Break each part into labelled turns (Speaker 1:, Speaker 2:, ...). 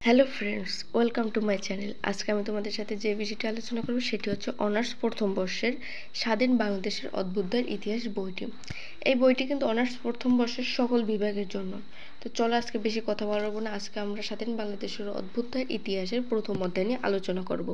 Speaker 1: Hello friends, welcome to my channel. আজকে আমি তোমাদের সাথে যে বিষয়টি আলোচনা করব সেটি হচ্ছে অনার্স প্রথম বর্ষের স্বাধীন বাংলাদেশের অদ্ভুতদের ইতিহাস বইটি। এই বইটি কিন্তু অনার্স প্রথম বর্ষের সকল বিভাগের জন্য। তো চলো আজকে বেশি কথা বলবো না, আজকে আমরা স্বাধীন বাংলাদেশের অদ্ভুতদের ইতিহাসের প্রথম অধ্যায় নিয়ে আলোচনা করব।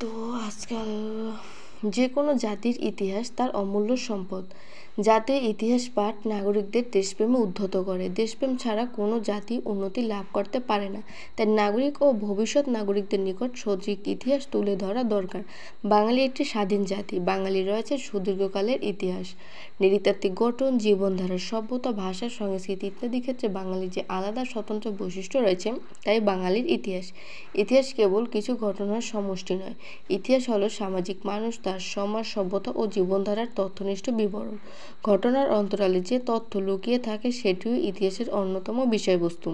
Speaker 1: তো আজকাল যে কোনো জাতির ইতিহাস তার অমূল্য সম্পদ। জাতীয় ইতিহাস পাঠ নাগরিকদের দেশপ্রেমে উদ্ধত করে। দেশপ্রেম ছাড়া কোনো জাতি উন্নতি লাভ করতে পারে না। তাই নাগরিক ও ভবিষ্যৎ নাগরিকদের নিকট সঠিক ইতিহাস তুলে ধরা দরকার। বাঙালি একটি স্বাধীন জাতি। বাঙালি রয়েছে সুদীর্ঘকালের ইতিহাস, নৃতাত্ত্বিক গঠন, জীবনধারা, সভ্যতা, ভাষা, সংস্কৃতি ইত্যাদি ক্ষেত্রে বাঙালির যে আলাদা স্বতন্ত্র বৈশিষ্ট্য রয়েছে, তাই বাঙালির ইতিহাস। ইতিহাস কেবল কিছু ঘটনার সমষ্টি নয়। ইতিহাস হলো সামাজিক মানুষ, তার সমাজ, সভ্যতা ও জীবনধারার তথ্যনিষ্ঠ বিবরণ। ঘটনার অন্তরালে যে তথ্য লুকিয়ে থাকে সেটিও ইতিহাসের অন্যতম বিষয়বস্তু।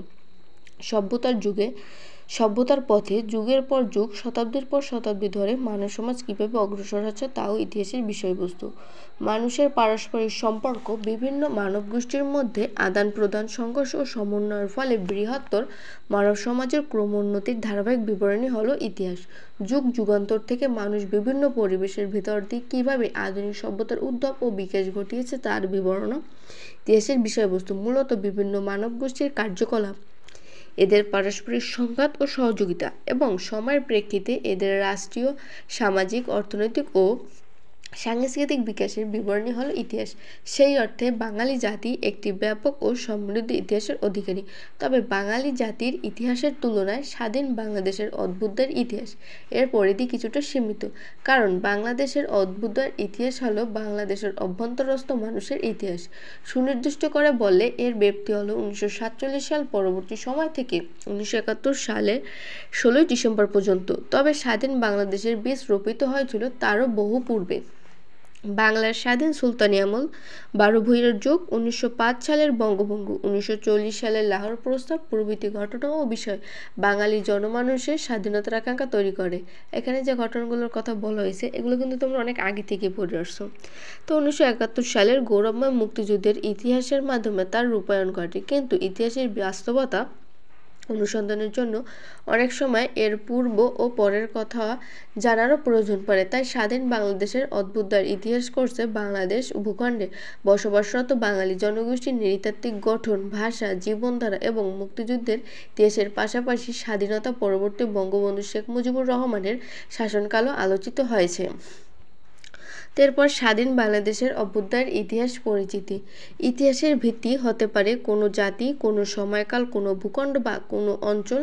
Speaker 1: সভ্যতার পথে যুগের পর যুগ, শতাব্দীর পর শতাব্দী ধরে মানব সমাজ কীভাবে অগ্রসর হচ্ছে তাও ইতিহাসের বিষয়বস্তু। মানুষের পারস্পরিক সম্পর্ক, বিভিন্ন মানব গোষ্ঠীর মধ্যে আদান প্রদান, সংঘর্ষ ও সমন্বয়ের ফলে বৃহত্তর মানব সমাজের ক্রমোন্নতির ধারাবাহিক বিবরণী হলো ইতিহাস। যুগ যুগান্তর থেকে মানুষ বিভিন্ন পরিবেশের ভিতর দিয়ে কীভাবে আধুনিক সভ্যতার উদ্ভব ও বিকাশ ঘটিয়েছে তার বিবরণ ইতিহাসের বিষয়বস্তু। মূলত বিভিন্ন মানব গোষ্ঠীর কার্যকলাপ, এদের পারস্পরিক সংঘাত ও সহযোগিতা এবং সময়ের প্রেক্ষিতে এদের রাষ্ট্রীয়, সামাজিক, অর্থনৈতিক ও সাংস্কৃতিক বিকাশের বিবরণী হলো ইতিহাস। সেই অর্থে বাঙালি জাতি একটি ব্যাপক ও সমৃদ্ধ ইতিহাসের অধিকারী। তবে বাঙালি জাতির ইতিহাসের তুলনায় স্বাধীন বাংলাদেশের অদ্ভুতদের ইতিহাস এর পরিধি কিছুটা সীমিত, কারণ বাংলাদেশের অদ্ভুতদের ইতিহাস হলো বাংলাদেশের অভ্যন্তরস্থ মানুষের ইতিহাস। সুনির্দিষ্ট করে বললে এর ব্যাপ্তি হলো 1947 সাল পরবর্তী সময় থেকে 1971 সালের 16 ডিসেম্বর পর্যন্ত। তবে স্বাধীন বাংলাদেশের বীজ রোপিত হয়েছিল তারও বহু পূর্বে। বাংলার স্বাধীন সুলতানি আমল, 12 ভূঁইয়ের যুগ, 1905 সালের বঙ্গভঙ্গ, 1940 সালের লাহোর প্রস্তাব প্রভৃতি ঘটনা ও বিষয় বাঙালি জনমানুষের স্বাধীনতার আকাঙ্ক্ষা তৈরি করে। এখানে যে ঘটনাগুলোর কথা বলা হয়েছে এগুলো কিন্তু তোমরা অনেক আগে থেকে পড়ে আসছো। তো 1971 সালের গৌরবময় মুক্তিযুদ্ধের ইতিহাসের মাধ্যমে তার রূপায়ণ ঘটে, কিন্তু ইতিহাসের বাস্তবতা অনুসন্ধানের জন্য অনেক সময় এর পূর্ব ও পরের কথা জানারও প্রয়োজন পড়ে। তাই স্বাধীন বাংলাদেশের অদ্ভুতদের ইতিহাস করছে বাংলাদেশ ভূখণ্ডে বসবাসরত বাঙালি জনগোষ্ঠীর নৃতাত্ত্বিক গঠন, ভাষা, জীবনধারা এবং মুক্তিযুদ্ধের ইতিহাসের পাশাপাশি স্বাধীনতা পরবর্তী বঙ্গবন্ধু শেখ মুজিবুর রহমানের শাসনকালও আলোচিত হয়েছে। এরপর স্বাধীন বাংলাদেশের অভ্যুদয়ের ইতিহাস পরিচিতি। ইতিহাসের ভিত্তি হতে পারে কোনো জাতি, কোনো সময়কাল, কোনো ভূখণ্ড বা কোনো অঞ্চল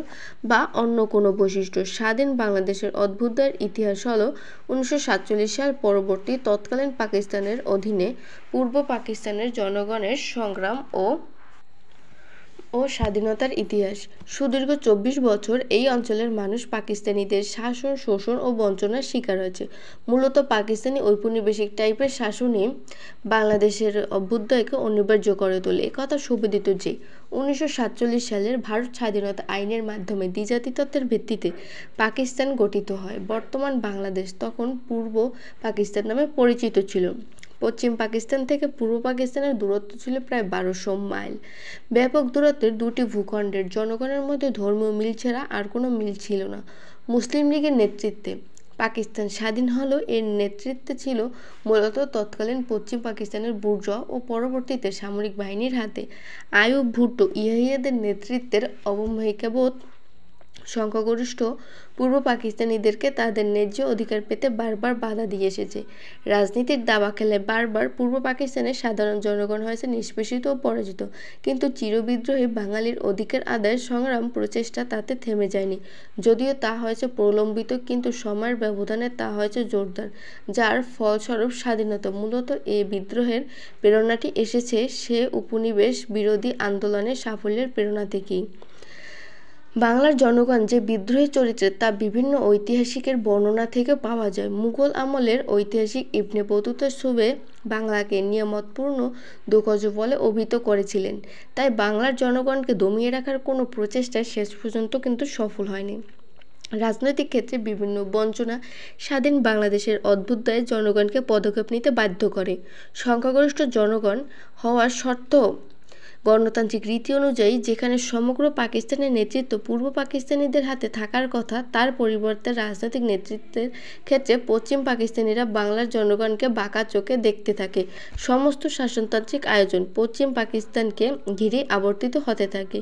Speaker 1: বা অন্য কোনো বৈশিষ্ট্য। স্বাধীন বাংলাদেশের অভ্যুদয়ের ইতিহাস হলো 1947 সাল পরবর্তী তৎকালীন পাকিস্তানের অধীনে পূর্ব পাকিস্তানের জনগণের সংগ্রাম ও স্বাধীনতার ইতিহাস। সুদীর্ঘ 24 বছর এই অঞ্চলের মানুষ পাকিস্তানিদের শাসন, শোষণ ও বঞ্চনার শিকার হয়েছে। মূলত পাকিস্তানি ঔপনিবেশিক টাইপের শাসনই বাংলাদেশের অভ্যুদয়কে অনিবার্য করে তোলে। একথা সুবিদিত যে 1947 সালের ভারত স্বাধীনতা আইনের মাধ্যমে দ্বিজাতি তত্ত্বের ভিত্তিতে পাকিস্তান গঠিত হয়। বর্তমান বাংলাদেশ তখন পূর্ব পাকিস্তান নামে পরিচিত ছিল। পশ্চিম পাকিস্তান থেকে পূর্ব পাকিস্তানের দূরত্ব ছিল প্রায় 1200 মাইল। ব্যাপক দূরত্বের দুটি ভূখণ্ডের জনগণের মধ্যে ধর্মীয় মিল ছাড়া আর কোনো মিল ছিল না। মুসলিম লীগের নেতৃত্বে পাকিস্তান স্বাধীন হলেও এর নেতৃত্বে ছিল মূলত তৎকালীন পশ্চিম পাকিস্তানের বুর্জোয়া ও পরবর্তীতে সামরিক বাহিনীর হাতে। আইয়ুব ভুট্টো ইয়াহিয়াদের নেতৃত্বের অবমাহিকাবোধ সংখ্যাগরিষ্ঠ পূর্ব পাকিস্তানিদেরকে তাদের ন্যায্য অধিকার পেতে বারবার বাধা দিয়ে এসেছে। রাজনীতির দাবা খেলায় বারবার পূর্ব পাকিস্তানের সাধারণ জনগণ হয়েছে নিষ্পেষিত ও পরাজিত, কিন্তু চিরবিদ্রোহী বাঙালির অধিকার আদায়ের সংগ্রাম প্রচেষ্টা তাতে থেমে যায়নি। যদিও তা হয়েছে প্রলম্বিত, কিন্তু সময়ের ব্যবধানে তা হয়েছে জোরদার, যার ফলস্বরূপ স্বাধীনতা। মূলত এই বিদ্রোহের প্রেরণাটি এসেছে সে উপনিবেশ বিরোধী আন্দোলনের সাফল্যের প্রেরণা থেকেই। বাংলার জনগণ যে বিদ্রোহী চরিত্র তা বিভিন্ন ঐতিহাসিকের বর্ণনা থেকে পাওয়া যায়। মুঘল আমলের ঐতিহাসিক ইবনে বতুতা সুবে বাংলাকে নিয়ামতপূর্ণ দুঃখজ বলে অভিহিত করেছিলেন। তাই বাংলার জনগণকে দমিয়ে রাখার কোনো প্রচেষ্টা শেষ পর্যন্ত কিন্তু সফল হয়নি। রাজনৈতিক ক্ষেত্রে বিভিন্ন বঞ্চনা স্বাধীন বাংলাদেশের অভ্যুদয়ে জনগণকে পদক্ষেপ নিতে বাধ্য করে। সংখ্যাগরিষ্ঠ জনগণ হওয়ার সত্ত্বেও গণতান্ত্রিক রীতি অনুযায়ী যেখানে সমগ্র পাকিস্তানের নেতৃত্ব পূর্ব পাকিস্তানিদের হাতে থাকার কথা, তার পরিবর্তে রাজনৈতিক নেতৃত্বের ক্ষেত্রে পশ্চিম পাকিস্তানিরা বাংলার জনগণকে বাঁকা চোখে দেখতে থাকে। সমস্ত শাসনতান্ত্রিক আয়োজন পশ্চিম পাকিস্তানকে ঘিরে আবর্তিত হতে থাকে।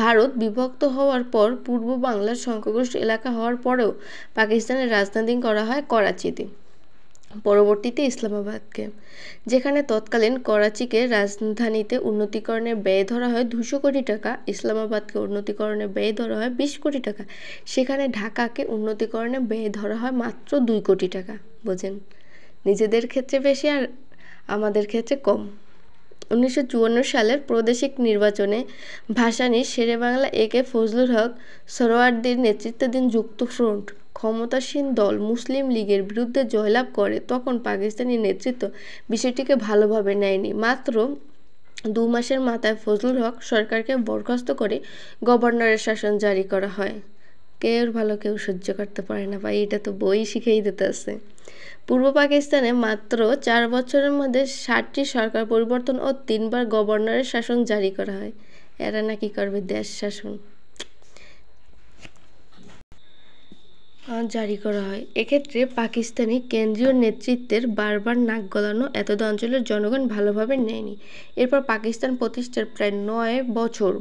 Speaker 1: ভারত বিভক্ত হওয়ার পর পূর্ব বাংলার সংখ্যাগরিষ্ঠ এলাকা হওয়ার পরেও পাকিস্তানের রাজধানী করা হয় করাচিতে, পরবর্তীতে ইসলামাবাদকে, যেখানে তৎকালীন করাচিকে রাজধানীতে উন্নতিকরণের ব্যয় ধরা হয় 200 কোটি টাকা, ইসলামাবাদকে উন্নতিকরণের ব্যয় ধরা হয় 20 কোটি টাকা, সেখানে ঢাকাকে উন্নতিকরণের ব্যয় ধরা হয় মাত্র 2 কোটি টাকা। বোঝেন, নিজেদের ক্ষেত্রে বেশি আর আমাদের ক্ষেত্রে কম। 1954 সালের প্রাদেশিক নির্বাচনে ভাসানী শেরেবাংলা একে ফজলুল হক সোহরাওয়ার্দীর নেতৃত্বাধীন যুক্তফ্রন্ট ক্ষমতাসীন দল মুসলিম লীগের বিরুদ্ধে জয়লাভ করে, তখন পাকিস্তানি নেতৃত্ব বিষয়টিকে ভালোভাবে নেয়নি। মাত্র 2 মাসের মাথায় ফজলুল হক সরকারকে বরখাস্ত করে গভর্নরের শাসন জারি করা হয়। কেউ ভালো কেউ সহ্য করতে পারে না ভাই, এটা তো বই শিখেই দিতে আছে। পূর্ব পাকিস্তানে মাত্র 4 বছরের মধ্যে 60টি সরকার পরিবর্তন ও 3 বার গভর্নরের শাসন জারি করা হয়। এরা নাকি করবে দেশ শাসন জারি করা হয়। এক্ষেত্রে পাকিস্তানি কেন্দ্রীয় নেতৃত্বের বারবার নাক গলানো এতদ অঞ্চলের জনগণ ভালোভাবে নেয়নি। এরপর পাকিস্তান প্রতিষ্ঠার প্রায় 9 বছর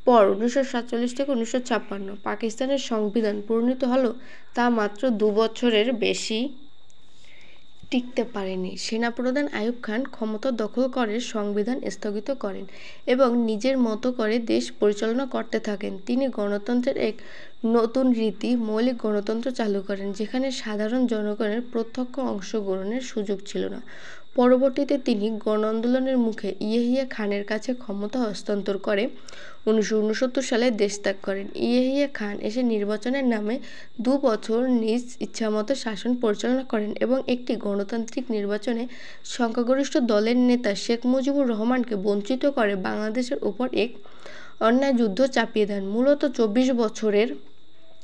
Speaker 1: পর 1947 থেকে 1956 পাকিস্তানের সংবিধান প্রণীত হলো, তা মাত্র 2 বছরের বেশি টিকতে পারেনি। সেনাপ্রধান আইয়ুব খান ক্ষমতা দখল করে সংবিধান স্থগিত করেন এবং নিজের মতো করে দেশ পরিচালনা করতে থাকেন। তিনি গণতন্ত্রের এক নতুন রীতি, মৌলিক গণতন্ত্র চালু করেন, যেখানে সাধারণ জনগণের প্রত্যক্ষ অংশগ্রহণের সুযোগ ছিল না। পরবর্তীতে তিনি গণ আন্দোলনের মুখে ইয়াহিয়া খানের কাছে ক্ষমতা হস্তান্তর করে 1969 সালে দেশ ত্যাগ করেন। ইয়াহিয়া খান এসে নির্বাচনের নামে 2 বছর নিজ ইচ্ছামতো শাসন পরিচালনা করেন এবং একটি গণতান্ত্রিক নির্বাচনে সংখ্যাগরিষ্ঠ দলের নেতা শেখ মুজিবুর রহমানকে বঞ্চিত করে বাংলাদেশের উপর এক অন্যায় যুদ্ধ চাপিয়ে দেন। মূলত 24 বছরের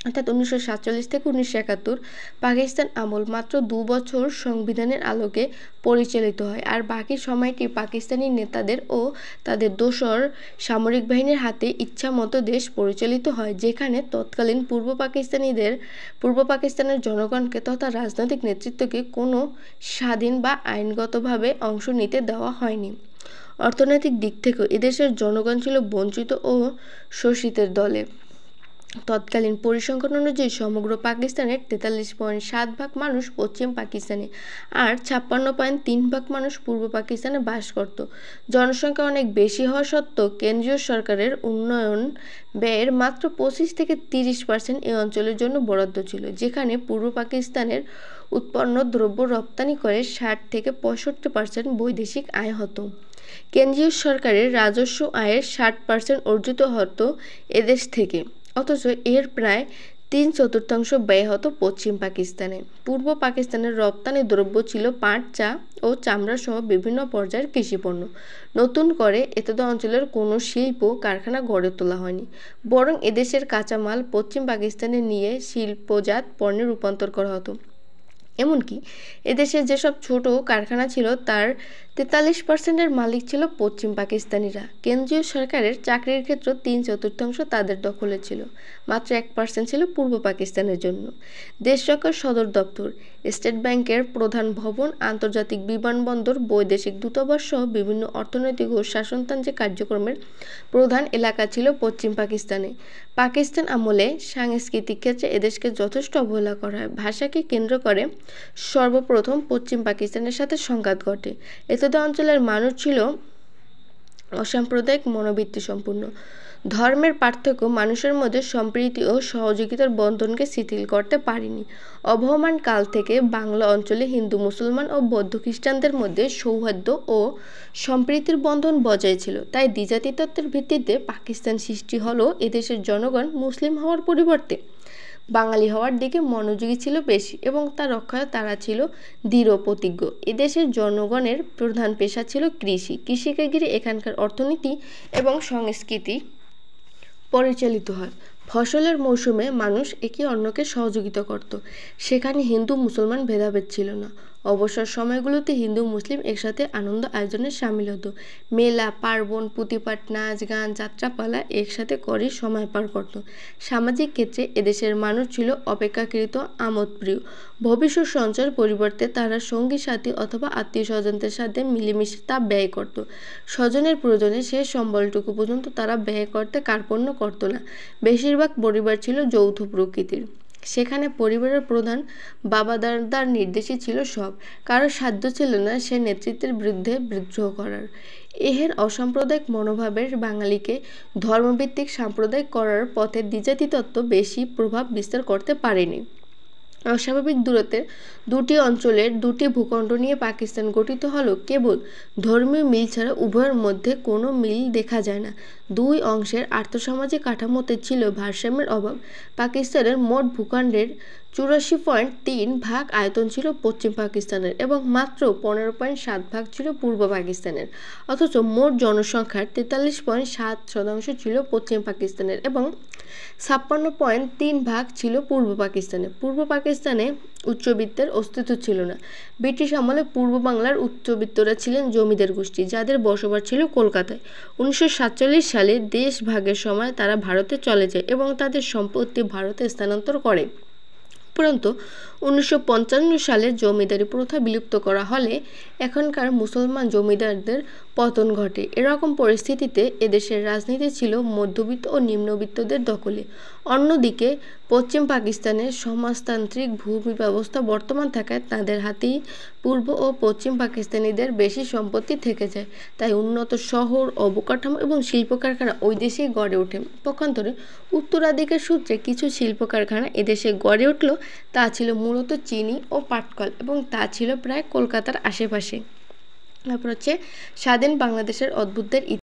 Speaker 1: অর্থাৎ 1947 থেকে 1971 পাকিস্তান আমল মাত্র 2 বছর সংবিধানের আলোকে পরিচালিত হয়, আর বাকি সময়টি পাকিস্তানি নেতাদের ও তাদের দোসর সামরিক বাহিনীর হাতে ইচ্ছামতো দেশ পরিচালিত হয়, যেখানে তৎকালীন পূর্ব পাকিস্তানের জনগণকে তথা রাজনৈতিক নেতৃত্বকে কোনো স্বাধীন বা আইনগতভাবে অংশ নিতে দেওয়া হয়নি। অর্থনৈতিক দিক থেকেও এদেশের জনগণ ছিল বঞ্চিত ও শোষিতের দলে। তৎকালীন পরিসংখ্যান অনুযায়ী সমগ্র পাকিস্তানের 43.7 ভাগ মানুষ পশ্চিম পাকিস্তানে আর 56.3 ভাগ মানুষ পূর্ব পাকিস্তানে বাস করত। জনসংখ্যা অনেক বেশি হওয়া সত্ত্বেও কেন্দ্রীয় সরকারের উন্নয়ন ব্যয়ের মাত্র 25 থেকে 30% এই অঞ্চলের জন্য বরাদ্দ ছিল, যেখানে পূর্ব পাকিস্তানের উৎপন্ন দ্রব্য রপ্তানি করে 60 থেকে 65% বৈদেশিক আয় হতো। কেন্দ্রীয় সরকারের রাজস্ব আয়ের 60% অর্জিত হতো এদেশ থেকে, অথচ এর প্রায় 3/4 ব্যয় হতো পশ্চিম পাকিস্তানে। পূর্ব পাকিস্তানের রপ্তানি দ্রব্য ছিল পাট, চা ও চামড়া সহ বিভিন্ন পর্যায়ের কৃষিপণ্য। নতুন করে এতদ অঞ্চলের কোনো শিল্প কারখানা গড়ে তোলা হয়নি, বরং এদেশের কাঁচামাল পশ্চিম পাকিস্তানে নিয়ে শিল্পজাত পণ্যে রূপান্তর করা হতো। এমনকি এদেশে যেসব ছোট কারখানা ছিল তার 43%-এর মালিক ছিল পশ্চিম পাকিস্তানিরা। কেন্দ্রীয় সরকারের চাকরির ক্ষেত্র 3/4 তাদের দখলে ছিল, মাত্র 1% ছিল পূর্ব পাকিস্তানের জন্য। দেশ রক্ষার সদর দপ্তর, স্টেট ব্যাংকের প্রধান ভবন, আন্তর্জাতিক বিমানবন্দর, বৈদেশিক দূতাবাস সহ বিভিন্ন অর্থনৈতিক ও শাসনতান্ত্রিক কার্যক্রমের প্রধান এলাকা ছিল পশ্চিম পাকিস্তানে। পাকিস্তান আমলে সাংস্কৃতিক ক্ষেত্রে এদেশকে যথেষ্ট অবহেলা করা হয়। ভাষাকে কেন্দ্র করে সর্বপ্রথম পশ্চিম পাকিস্তানের সাথে সংঘাত ঘটে। এতদ অঞ্চলের মানুষ ছিল অসাম্প্রদায়িক মনোবৃত্তি সম্পন্ন। ধর্মের পার্থক্য মানুষের মধ্যে সম্প্রীতি ও সহযোগিতার বন্ধনকে শিথিল করতে পারেনি। অবহমান কাল থেকে বাংলা অঞ্চলে হিন্দু, মুসলমান ও বৌদ্ধ খ্রিস্টানদের মধ্যে সৌহার্দ্য ও সম্প্রীতির বন্ধন বজায় ছিল। তাই দ্বিজাতি তত্ত্বের ভিত্তিতে পাকিস্তান সৃষ্টি হলেও এদেশের জনগণ মুসলিম হওয়ার পরিবর্তে বাঙালি হওয়ার দিকে মনোযোগী ছিল বেশি এবং তা রক্ষায় তারা ছিল দৃঢ় প্রতিজ্ঞ। এদেশের জনগণের প্রধান পেশা ছিল কৃষি। কৃষিকে ঘিরে এখানকার অর্থনীতি এবং সংস্কৃতি পরিচালিত হয়। ফসলের মৌসুমে মানুষ একে অন্যকে সহযোগিতা করত। সেখানে হিন্দু মুসলমান ভেদাভেদ ছিল না। অবসর সময়গুলোতে হিন্দু মুসলিম একসাথে আনন্দ আয়োজনে সামিল হতো। মেলা, পার্বণ, পুঁতিপাঠ, নাচ, গান, যাত্রাপালা একসাথে করে সময় পার করত। সামাজিক ক্ষেত্রে এদেশের মানুষ ছিল অপেক্ষাকৃত আমোদপ্রিয়। ভবিষ্যৎ সঞ্চয়ের পরিবর্তে তারা সঙ্গী সাথী অথবা আত্মীয় স্বজনদের সাথে মিলেমিশে তা ব্যয় করত। স্বজনের প্রয়োজনে শেষ সম্বলটুকু পর্যন্ত তারা ব্যয় করতে কার্পণ্য করত না। বেশিরভাগ পরিবার ছিল যৌথ প্রকৃতির। সেখানে পরিবারের প্রধান বাবা দাদার নির্দেশই ছিল সব। কারো সাধ্য ছিল না সে নেতৃত্বের বিরুদ্ধে বিদ্রোহ করার। এহেন অসাম্প্রদায়িক মনোভাবের বাঙালিকে ধর্মভিত্তিক সাম্প্রদায়িক করার পথে দ্বিজাতি তত্ত্ব বেশি প্রভাব বিস্তার করতে পারেনি। অস্বাভাবিক দূরত্বের দুটি অঞ্চলের দুটি ভূখণ্ড নিয়ে পাকিস্তান গঠিত হলেও কেবল ধর্মীয় মিল ছাড়া উভয়ের মধ্যে কোনো মিল দেখা যায় না। দুই অংশের আর্থসামাজিক কাঠামোতে ছিল ভারসাম্যের অভাব। পাকিস্তানের মোট ভূখণ্ডের 84.3 ভাগ আয়তন ছিল পশ্চিম পাকিস্তানের এবং মাত্র 15.7 ভাগ ছিল পূর্ব পাকিস্তানের। অথচ মোট জনসংখ্যার 43.7% ছিল পশ্চিম পাকিস্তানের এবং 56.3 ভাগ ছিল পূর্ব পাকিস্তানে। পূর্ব পাকিস্তানে উচ্চবিত্তের অস্তিত্ব ছিল না। ব্রিটিশ আমলে পূর্ব বাংলার উচ্চবিত্তরা ছিলেন জমিদার গোষ্ঠী, যাদের বসবাস ছিল কলকাতায়। 1947 সালে দেশ ভাগের সময় তারা ভারতে চলে যায় এবং তাদের সম্পত্তি ভারতে স্থানান্তর করে। উপরন্তু 1955 সালে জমিদারি প্রথা বিলুপ্ত করা হলে এখনকার মুসলমান জমিদারদের পতন ঘটে। এরকম পরিস্থিতিতে এদেশের রাজনীতি ছিল মধ্যবিত্ত ও নিম্নবিত্তদের দখলে। অন্যদিকে পশ্চিম পাকিস্তানের সমাজতান্ত্রিক ভূমি ব্যবস্থা বর্তমান থাকায় তাদের হাতেই পূর্ব ও পশ্চিম পাকিস্তানিদের বেশি সম্পত্তি থেকে যায়। তাই উন্নত শহর, অবকাঠামো এবং শিল্প কারখানা ওই দেশেই গড়ে ওঠে। পক্ষান্তরে উত্তরাধিকার সূত্রে কিছু শিল্প কারখানা এদেশে গড়ে উঠলেও তা ছিল মূলত চিনি ও পাটকল এবং তা ছিল প্রায় কলকাতার আশেপাশে। তারপর হচ্ছে স্বাধীন বাংলাদেশের অদ্ভুতদের